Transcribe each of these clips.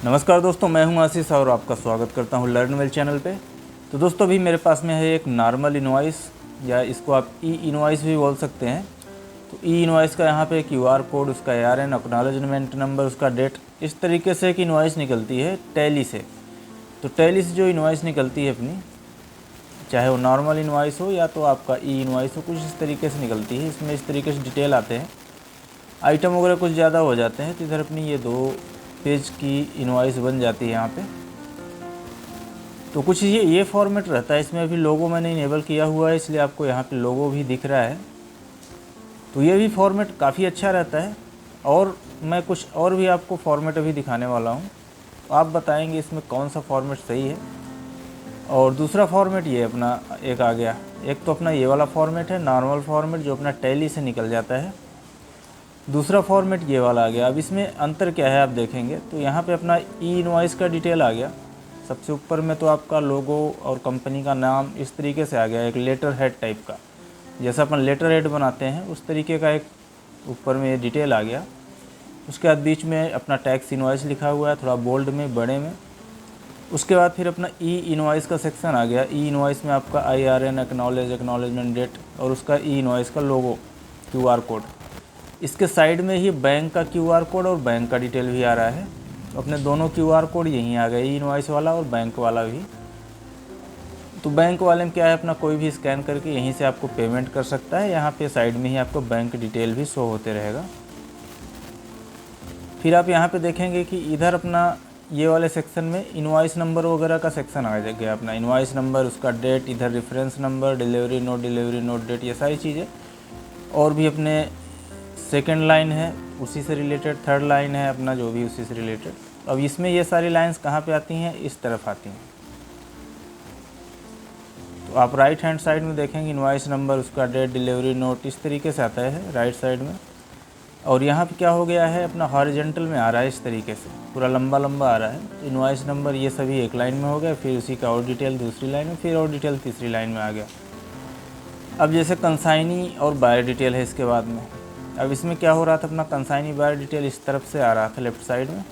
नमस्कार दोस्तों, मैं हूं आशीष और आपका स्वागत करता हूं लर्न वेल चैनल पे। तो दोस्तों अभी मेरे पास में है एक नॉर्मल इनवॉइस, या इसको आप ई इनवॉइस भी बोल सकते हैं। तो ई इनवॉइस का यहाँ पे क्यूआर कोड, उसका ARN, एक्नॉलेजमेंट नंबर, उसका डेट, इस तरीके से एक इनवॉइस निकलती है टैली से। तो टैली से जो इनवॉइस निकलती है अपनी, चाहे वो नॉर्मल इनवॉइस हो या तो आपका ई इनवॉइस हो, कुछ इस तरीके से निकलती है। इसमें इस तरीके से डिटेल आते हैं, आइटम वगैरह कुछ ज़्यादा हो जाते हैं। तो इधर अपनी ये 2 पेज की इनवॉइस बन जाती है यहाँ पे। तो कुछ ये फॉर्मेट रहता है। इसमें अभी लोगो मैंने इनेबल किया हुआ है, इसलिए आपको यहाँ पे लोगो भी दिख रहा है। तो ये भी फॉर्मेट काफ़ी अच्छा रहता है। और मैं कुछ और भी आपको फॉर्मेट अभी दिखाने वाला हूँ, तो आप बताएंगे इसमें कौन सा फॉर्मेट सही है। और दूसरा फॉर्मेट ये अपना एक आ गया। एक तो अपना ये वाला फॉर्मेट है नॉर्मल फॉर्मेट, जो अपना टैली से निकल जाता है। दूसरा फॉर्मेट ये वाला आ गया। अब इसमें अंतर क्या है आप देखेंगे तो यहाँ पे अपना ई इनवॉइस का डिटेल आ गया। सबसे ऊपर में तो आपका लोगो और कंपनी का नाम इस तरीके से आ गया, एक लेटर हेड टाइप का, जैसा अपन लेटर हेड बनाते हैं उस तरीके का एक ऊपर में डिटेल आ गया। उसके बाद बीच में अपना टैक्स इनवॉइस लिखा हुआ है, थोड़ा बोल्ड में, बड़े में। उसके बाद फिर अपना ई इनवॉइस का सेक्शन आ गया। ई इनवॉइस में आपका IRN, एक्नॉलेजमेंट डेट, और उसका ई इनवॉइस का लोगो, QR कोड। इसके साइड में ही बैंक का QR कोड और बैंक का डिटेल भी आ रहा है। अपने दोनों QR कोड यहीं आ गए, ई इनवॉइस वाला और बैंक वाला भी। तो बैंक वाले में क्या है, अपना कोई भी स्कैन करके यहीं से आपको पेमेंट कर सकता है। यहाँ पे साइड में ही आपको बैंक डिटेल भी शो होते रहेगा। फिर आप यहाँ पे देखेंगे कि इधर अपना ये वाले सेक्शन में इनवॉइस नंबर वगैरह का सेक्शन आ गया। अपना इनवॉइस नंबर, उसका डेट, इधर reference number, delivery note date, ये सारी चीज़ें। और भी अपने सेकेंड लाइन है उसी से रिलेटेड, थर्ड लाइन है अपना जो भी उसी से रिलेटेड। अब इसमें ये सारी लाइंस कहाँ पे आती हैं, इस तरफ आती हैं। तो आप राइट हैंड साइड में देखेंगे इनवॉइस नंबर, उसका डेट, डिलीवरी नोट, इस तरीके से आता है राइट साइड में। और यहाँ पे क्या हो गया है, अपना हॉरिजेंटल में आ रहा है, इस तरीके से पूरा लंबा लंबा आ रहा है। इनवॉइस नंबर ये सभी एक लाइन में हो गया, फिर उसी का और डिटेल दूसरी लाइन में, फिर और डिटेल तीसरी लाइन में आ गया। अब जैसे कंसाइनी और बायर डिटेल है इसके बाद में। अब इसमें क्या हो रहा था, अपना कंसाइनी बायर डिटेल इस तरफ से आ रहा था लेफ़्ट साइड में।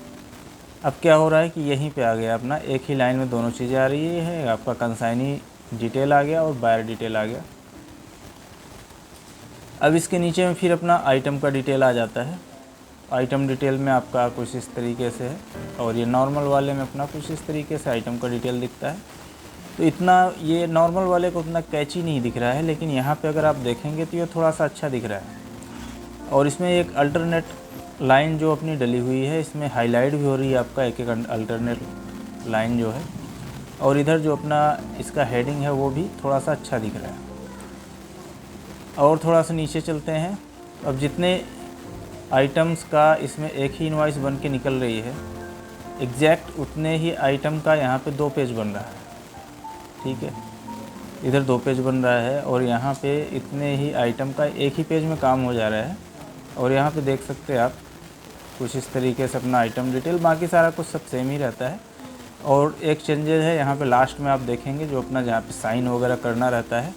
अब क्या हो रहा है कि यहीं पे आ गया अपना, एक ही लाइन में दोनों चीज़ें आ रही है। आपका कंसाइनी डिटेल आ गया और बायर डिटेल आ गया। अब इसके नीचे में फिर अपना आइटम का डिटेल आ जाता है। आइटम डिटेल में आपका कुछ इस तरीके से है, और ये नॉर्मल वाले में अपना कुछ इस तरीके से आइटम का डिटेल दिखता है। तो इतना ये नॉर्मल वाले को उतना कैची नहीं दिख रहा है, लेकिन यहाँ पे अगर आप देखेंगे तो ये थोड़ा सा अच्छा दिख रहा है। और इसमें एक अल्टरनेट लाइन जो अपनी डली हुई है, इसमें हाईलाइट भी हो रही है आपका एक एक अल्टरनेट लाइन जो है। और इधर जो अपना इसका हेडिंग है वो भी थोड़ा सा अच्छा दिख रहा है। और थोड़ा सा नीचे चलते हैं। अब जितने आइटम्स का इसमें एक ही इनवॉइस बन के निकल रही है, एग्जैक्ट उतने ही आइटम का यहाँ पे 2 पेज बन रहा है। ठीक है, इधर 2 पेज बन रहा है, और यहाँ पे इतने ही आइटम का एक ही पेज में काम हो जा रहा है। और यहाँ पे देख सकते हैं आप कुछ इस तरीके से अपना आइटम डिटेल, बाकी सारा कुछ सब सेम ही रहता है। और एक चेंजेस है यहाँ पे लास्ट में आप देखेंगे, जो अपना जहाँ पे साइन वगैरह करना रहता है।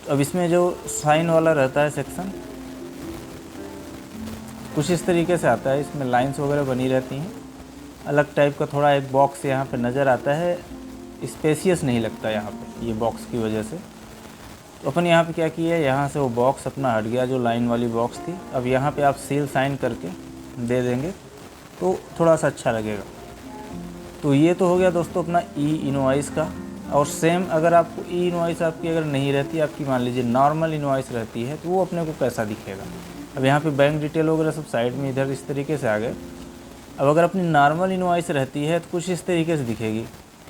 तो अब इसमें जो साइन वाला रहता है सेक्शन, कुछ इस तरीके से आता है। इसमें लाइंस वगैरह बनी रहती हैं, अलग टाइप का थोड़ा एक बॉक्स यहाँ पे नज़र आता है। स्पेसियस नहीं लगता यहाँ पे ये बॉक्स की वजह से। तो अपन यहाँ पे क्या किया है, यहाँ से वो बॉक्स अपना हट गया, जो लाइन वाली बॉक्स थी। अब यहाँ पे आप सील साइन करके दे देंगे तो थोड़ा सा अच्छा लगेगा। तो ये तो हो गया दोस्तों अपना ई इनवॉइस का। और सेम अगर आपको ई इनवॉइस आपकी अगर नहीं रहती, आपकी मान लीजिए नॉर्मल इनवॉइस रहती है, तो वो अपने को कैसा दिखेगा। अब यहाँ पे बैंक डिटेल वगैरह सब साइड में इधर इस तरीके से आ गए। अब अगर अपनी नॉर्मल इनवॉइस रहती है तो कुछ इस तरीके से दिखेगी।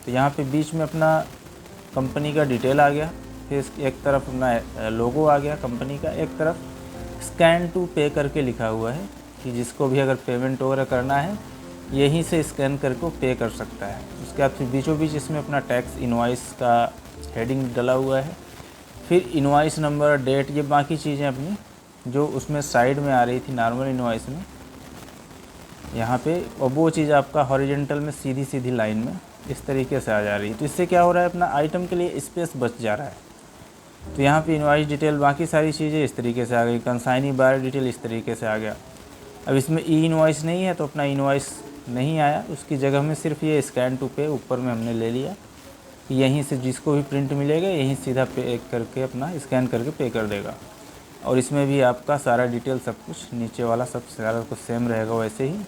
तो यहाँ पे बीच में अपना कंपनी का डिटेल आ गया, फिर एक तरफ अपना लोगो आ गया कंपनी का, एक तरफ स्कैन टू पे करके लिखा हुआ है कि जिसको भी अगर पेमेंट वगैरह करना है यहीं से स्कैन करके वो पे कर सकता है। उसके बाद फिर बीचों बीच इसमें अपना टैक्स इनवॉइस का हेडिंग डला हुआ है, फिर इनवॉइस नंबर, डेट, ये बाकी चीज़ें अपनी जो उसमें साइड में आ रही थी नॉर्मल इनवॉइस में, यहाँ पे, और वो चीज़ आपका हॉरिजेंटल में सीधी सीधी लाइन में इस तरीके से आ जा रही है। तो इससे क्या हो रहा है, अपना आइटम के लिए स्पेस बच जा रहा है। तो यहाँ पे इनवॉइस डिटेल, बाकी सारी चीज़ें इस तरीके से आ गई। कंसाइनी बायर डिटेल इस तरीके से आ गया। अब इसमें ई इनवॉइस नहीं है तो अपना इनवॉइस नहीं आया, उसकी जगह में सिर्फ ये स्कैन टू पे ऊपर में हमने ले लिया। यहीं से जिसको भी प्रिंट मिलेगा यहीं सीधा पे करके अपना स्कैन करके पे कर देगा। और इसमें भी आपका सारा डिटेल सब कुछ नीचे वाला सब सारा कुछ सेम रहेगा वैसे ही।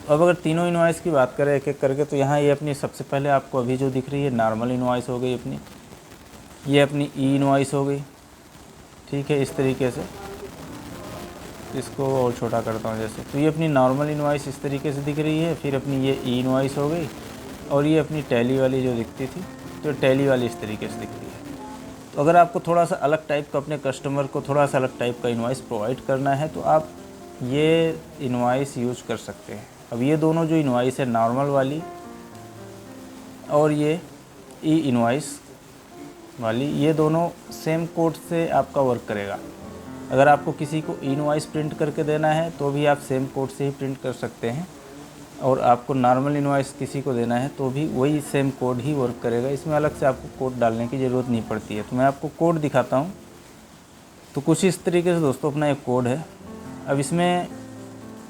अब अगर तीनों इनवॉइस की बात करें एक एक करके, तो यहाँ ये अपनी सबसे पहले आपको अभी जो दिख रही है नॉर्मल इनवॉइस हो गई अपनी, ये अपनी ई इनवॉइस हो गई। ठीक है, इस तरीके से इसको और छोटा करता हूँ जैसे, तो ये अपनी नॉर्मल इनवॉइस इस तरीके से दिख रही है। फिर अपनी ये ई इनवॉइस हो गई, और ये अपनी टैली वाली जो दिखती थी, तो टैली वाली इस तरीके से दिखती है। तो अगर आपको थोड़ा सा अलग टाइप का अपने कस्टमर को थोड़ा सा अलग टाइप का इनवॉइस प्रोवाइड करना है तो आप ये इनवॉइस यूज कर सकते हैं। अब ये दोनों जो इनवॉइस है नॉर्मल वाली और ये ई इनवॉइस वाली, ये दोनों सेम कोड से आपका वर्क करेगा। अगर आपको किसी को ई इनवॉइस प्रिंट करके देना है तो भी आप सेम कोड से ही प्रिंट कर सकते हैं, और आपको नॉर्मल इनवॉइस किसी को देना है तो भी वही सेम कोड ही वर्क करेगा। इसमें अलग से आपको कोड डालने की ज़रूरत नहीं पड़ती है। तो मैं आपको कोड दिखाता हूँ। तो कुछ इस तरीके से दोस्तों अपना एक कोड है। अब इसमें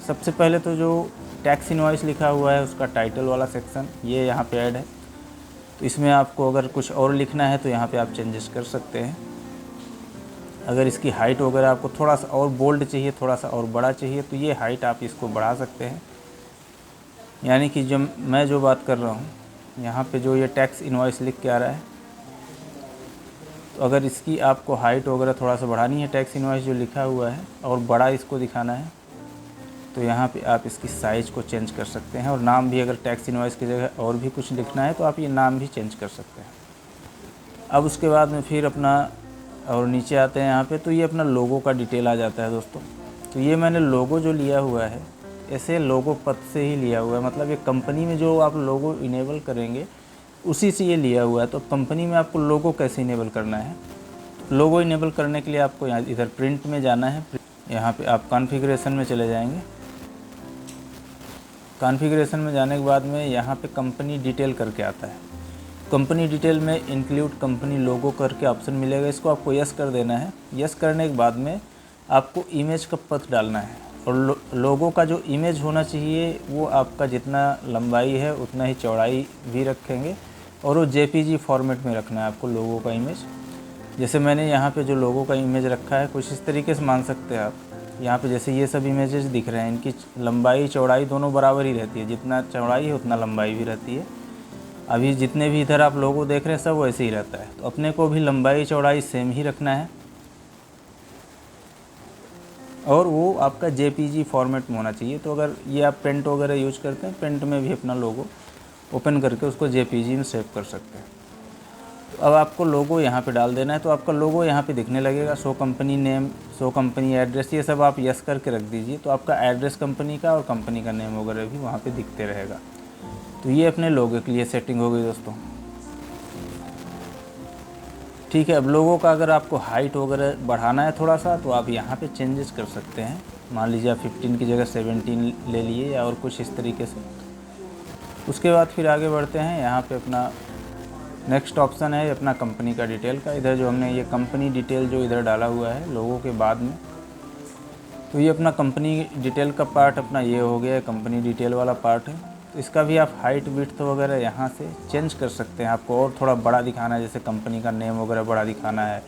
सबसे पहले तो जो टैक्स इनवॉइस लिखा हुआ है उसका टाइटल वाला सेक्शन ये यहाँ पे ऐड है। तो इसमें आपको अगर कुछ और लिखना है तो यहाँ पे आप चेंजेस कर सकते हैं। अगर इसकी हाइट वगैरह आपको थोड़ा सा और बोल्ड चाहिए, थोड़ा सा और बड़ा चाहिए, तो ये हाइट आप इसको बढ़ा सकते हैं। यानी कि जब मैं जो बात कर रहा हूँ यहाँ पे जो ये टैक्स इनवॉइस लिख के आ रहा है, तो अगर इसकी आपको हाइट वगैरह थोड़ा सा बढ़ानी है, टैक्स इनवॉइस जो लिखा हुआ है और बड़ा इसको दिखाना है, तो यहाँ पे आप इसकी साइज़ को चेंज कर सकते हैं। और नाम भी अगर टैक्स इनवॉइस की जगह और भी कुछ लिखना है तो आप ये नाम भी चेंज कर सकते हैं। अब उसके बाद में फिर अपना और नीचे आते हैं यहाँ पे, तो ये अपना लोगो का डिटेल आ जाता है दोस्तों। तो ये मैंने लोगो जो लिया हुआ है ऐसे लोगो पद से ही लिया हुआ है, मतलब ये कंपनी में जो आप लोगो इनेबल करेंगे उसी से ये लिया हुआ है। तो कंपनी में आपको लोगो कैसे इनेबल करना है, लोगो इनेबल करने के लिए आपको यहाँ इधर प्रिंट में जाना है। यहाँ पे आप कॉन्फ़िगरेशन में चले जाएंगे। कॉन्फ़िगरेशन में जाने के बाद में यहाँ पे कंपनी डिटेल करके आता है। कंपनी डिटेल में इंक्लूड कंपनी लोगो करके ऑप्शन मिलेगा, इसको आपको यस कर देना है। यस करने के बाद में आपको इमेज का पथ डालना है, और लोगो का जो इमेज होना चाहिए वो आपका जितना लंबाई है उतना ही चौड़ाई भी रखेंगे, और वो जेपीजी फॉर्मेट में रखना है आपको लोगो का इमेज। जैसे मैंने यहाँ पे जो लोगो का इमेज रखा है कुछ इस तरीके से मान सकते हैं आप। यहाँ पे जैसे ये सब इमेजेस दिख रहे हैं, इनकी लंबाई चौड़ाई दोनों बराबर ही रहती है, जितना चौड़ाई है उतना लंबाई भी रहती है। अभी जितने भी इधर आप लोगो देख रहे हैं सब वैसे ही रहता है, तो अपने को भी लंबाई चौड़ाई सेम ही रखना है, और वो आपका जेपीजी फॉर्मेट में होना चाहिए। तो अगर ये आप पेंट वगैरह यूज करते हैं, पेंट में भी अपना लोगो ओपन करके उसको जेपीजी में सेव कर सकते हैं। तो अब आपको लोगो यहाँ पे डाल देना है, तो आपका लोगो यहाँ पे दिखने लगेगा। Show company name, show company address, ये सब आप यस करके रख दीजिए, तो आपका एड्रेस कंपनी का और कंपनी का नेम वगैरह भी वहाँ पे दिखते रहेगा। तो ये अपने लोगो के लिए सेटिंग हो गई दोस्तों। ठीक है, अब लोगों का अगर आपको हाइट वगैरह बढ़ाना है थोड़ा सा, तो आप यहाँ पे चेंजेस कर सकते हैं। मान लीजिए आप 15 की जगह 17 ले लिए या और कुछ इस तरीके से। उसके बाद फिर आगे बढ़ते हैं। यहाँ पे अपना नेक्स्ट ऑप्शन है अपना कंपनी का डिटेल का। इधर जो हमने ये कंपनी डिटेल जो इधर डाला हुआ है लोगों के बाद में, तो ये अपना कंपनी डिटेल का पार्ट अपना ये हो गया है, कंपनी डिटेल वाला पार्ट है। तो इसका भी आप हाइट विड्थ वगैरह यहाँ से चेंज कर सकते हैं। आपको और थोड़ा बड़ा दिखाना है, जैसे कंपनी का नेम वगैरह बड़ा दिखाना है,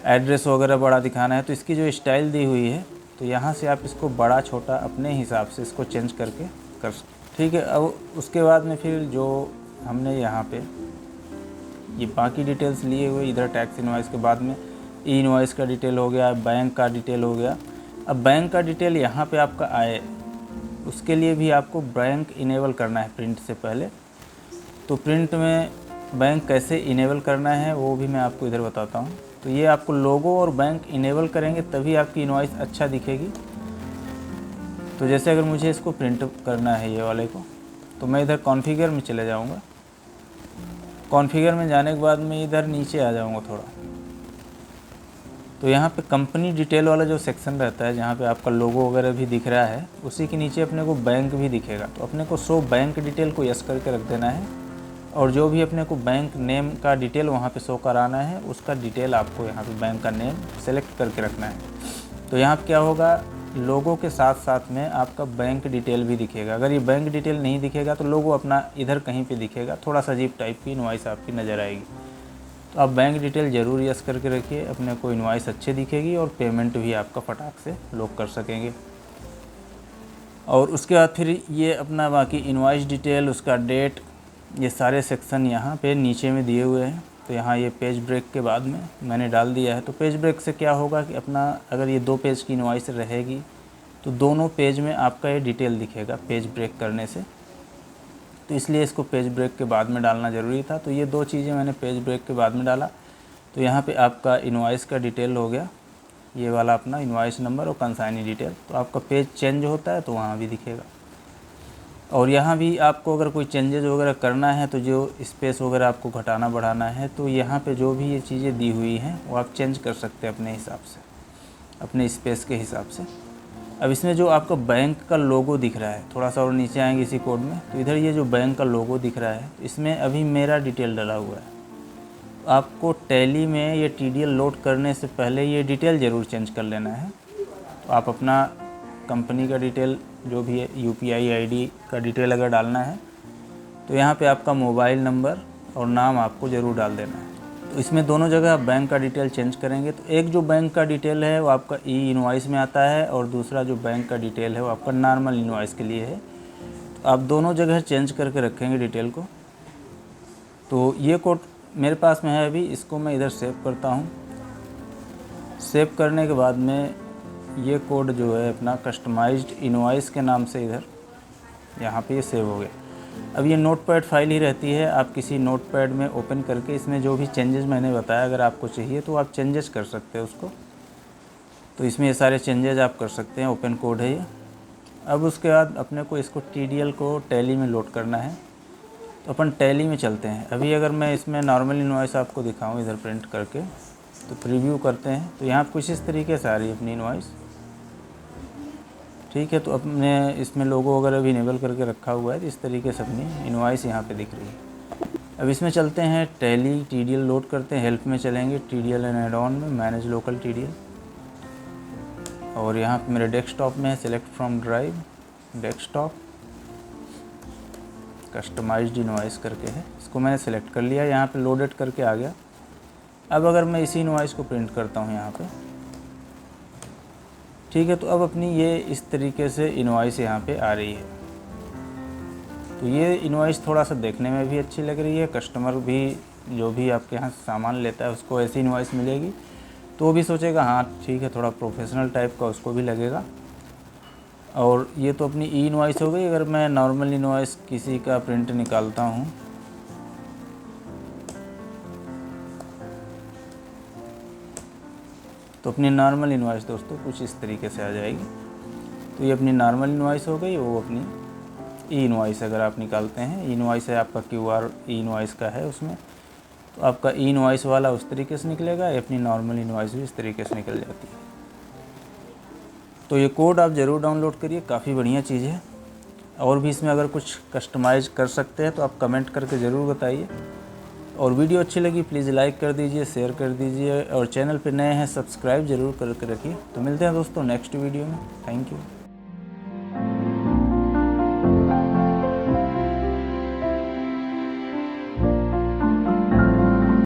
एड्रेस वगैरह बड़ा दिखाना है, तो इसकी जो स्टाइल दी हुई है तो यहाँ से आप इसको बड़ा छोटा अपने हिसाब से इसको चेंज करके कर सकते। ठीक है, अब उसके बाद में फिर जो हमने यहाँ पे ये बाकी डिटेल्स लिए हुए, इधर टैक्स इनवॉइस के बाद में ई इनवॉइस का डिटेल हो गया, बैंक का डिटेल हो गया। अब बैंक का डिटेल यहाँ पे आपका आए, उसके लिए भी आपको बैंक इनेबल करना है प्रिंट से पहले। तो प्रिंट में बैंक कैसे इनेबल करना है वो भी मैं आपको इधर बताता हूँ। तो ये आपको लोगो और बैंक इनेबल करेंगे तभी आपकी इनवॉइस अच्छा दिखेगी। तो जैसे अगर मुझे इसको प्रिंट करना है ये वाले को, तो मैं इधर कॉन्फ़िगर में चले जाऊँगा। कॉन्फ़िगर में जाने के बाद मैं इधर नीचे आ जाऊँगा थोड़ा, तो यहाँ पे कंपनी डिटेल वाला जो सेक्शन रहता है जहाँ पे आपका लोगो वगैरह भी दिख रहा है, उसी के नीचे अपने को बैंक भी दिखेगा। तो अपने को शो बैंक डिटेल को यस करके रख देना है, और जो भी अपने को बैंक नेम का डिटेल वहाँ पे शो कराना है उसका डिटेल आपको यहाँ पे बैंक का नेम सेलेक्ट करके रखना है। तो यहाँ पे क्या होगा, लोगो के साथ साथ में आपका बैंक डिटेल भी दिखेगा। अगर ये बैंक डिटेल नहीं दिखेगा तो लोगो अपना इधर कहीं पे दिखेगा, थोड़ा सा अजीब टाइप की इनवॉइस आपकी नज़र आएगी। तो आप बैंक डिटेल ज़रूर यस करके रखिए, अपने को इनवॉइस अच्छी दिखेगी और पेमेंट भी आपका फटाक से लोग कर सकेंगे। और उसके बाद फिर ये अपना बाकी इनवॉइस डिटेल, उसका डेट, ये सारे सेक्शन यहाँ पे नीचे में दिए हुए हैं। तो यहाँ ये पेज ब्रेक के बाद में मैंने डाल दिया है। तो पेज ब्रेक से क्या होगा कि अपना अगर ये 2 पेज की इनवॉइस रहेगी तो दोनों पेज में आपका ये डिटेल दिखेगा पेज ब्रेक करने से। तो इसलिए इसको पेज ब्रेक के बाद में डालना ज़रूरी था। तो ये 2 चीज़ें मैंने पेज ब्रेक के बाद में डाला। तो यहाँ पे आपका इनवॉइस का डिटेल हो गया, ये वाला अपना इनवॉइस नंबर और कंसाइनी डिटेल। तो आपका पेज चेंज होता है तो वहाँ भी दिखेगा। और यहाँ भी आपको अगर कोई चेंजेस वगैरह करना है तो जो स्पेस वगैरह आपको घटाना बढ़ाना है तो यहाँ पे जो भी ये चीज़ें दी हुई हैं वो आप चेंज कर सकते हैं अपने हिसाब से, अपने स्पेस के हिसाब से। अब इसमें जो आपका बैंक का लोगो दिख रहा है, थोड़ा सा और नीचे आएंगे इसी कोड में, तो इधर ये जो बैंक का लोगो दिख रहा है इसमें अभी मेरा डिटेल डला हुआ है। आपको टैली में ये TDL लोड करने से पहले ये डिटेल ज़रूर चेंज कर लेना है। तो आप अपना कंपनी का डिटेल जो भी है, UPI ID का डिटेल अगर डालना है तो यहाँ पे आपका मोबाइल नंबर और नाम आपको ज़रूर डाल देना है। तो इसमें दोनों जगह आप बैंक का डिटेल चेंज करेंगे। तो एक जो बैंक का डिटेल है वो आपका इनवॉइस में आता है और दूसरा जो बैंक का डिटेल है वो आपका नॉर्मल इनवॉइस के लिए है। तो आप दोनों जगह चेंज करके रखेंगे डिटेल को। तो ये कोड मेरे पास में है अभी, इसको मैं इधर सेव करता हूँ। सेव करने के बाद में ये कोड जो है अपना कस्टमाइज्ड इनवॉइस के नाम से इधर यहाँ पे ये सेव हो गया। अब ये नोटपैड फाइल ही रहती है, आप किसी नोटपैड में ओपन करके इसमें जो भी चेंजेस मैंने बताया अगर आपको चाहिए तो आप चेंजेस कर सकते हैं उसको। तो इसमें ये सारे चेंजेस आप कर सकते हैं, ओपन कोड है ये। अब उसके बाद अपने को इसको TDL को टैली में लोड करना है। तो अपन टैली में चलते हैं। अभी अगर मैं इसमें नॉर्मल इनवॉइस आपको दिखाऊँ इधर प्रिंट करके, तो प्रीव्यू करते हैं तो यहाँ कुछ इस तरीके से आ रही है अपनी इनवॉइस, ठीक है। तो अपने इसमें लोगो वगैरह भी इनेबल करके रखा हुआ है, तो इस तरीके से अपनी इनवॉइस यहाँ पे दिख रही है। अब इसमें चलते हैं टैली TDL लोड करते हैं। हेल्प में चलेंगे TDL एंड एड ऑन में मैनेज लोकल TDL, और यहाँ पे मेरे डेस्कटॉप में है select from drive desktop customised invoice करके है, इसको मैंने सेलेक्ट कर लिया, यहाँ पे लोडेड करके आ गया। अब अगर मैं इसी इनवॉइस को प्रिंट करता हूँ यहाँ पे, ठीक है, तो अब अपनी ये इस तरीके से इनवॉइस यहाँ पे आ रही है। तो ये इनवॉइस थोड़ा सा देखने में भी अच्छी लग रही है, कस्टमर भी जो भी आपके यहाँ सामान लेता है उसको ऐसी इनवॉइस मिलेगी तो वो भी सोचेगा हाँ ठीक है, थोड़ा प्रोफेशनल टाइप का उसको भी लगेगा। और ये तो अपनी इनवॉइस हो गई। अगर मैं नॉर्मल इनवॉइस किसी का प्रिंट निकालता हूँ, तो अपनी नॉर्मल इनवॉइस दोस्तों कुछ इस तरीके से आ जाएगी। तो ये अपनी नॉर्मल इनवॉइस हो गई, वो अपनी इनवॉइस अगर आप निकालते हैं, इनवॉइस है आपका QR इनवॉइस का है उसमें, तो आपका इनवॉइस वाला उस तरीके से निकलेगा, ये अपनी नॉर्मल इनवॉइस भी इस तरीके से निकल जाती है। तो ये कोड आप ज़रूर डाउनलोड करिए, काफ़ी बढ़िया चीज़ है। और भी इसमें अगर कुछ कस्टमाइज़ कर सकते हैं तो आप कमेंट करके ज़रूर बताइए। और वीडियो अच्छी लगी प्लीज़ लाइक कर दीजिए, शेयर कर दीजिए, और चैनल पे नए हैं सब्सक्राइब ज़रूर करके रखिए। तो मिलते हैं दोस्तों नेक्स्ट वीडियो में। Thank you.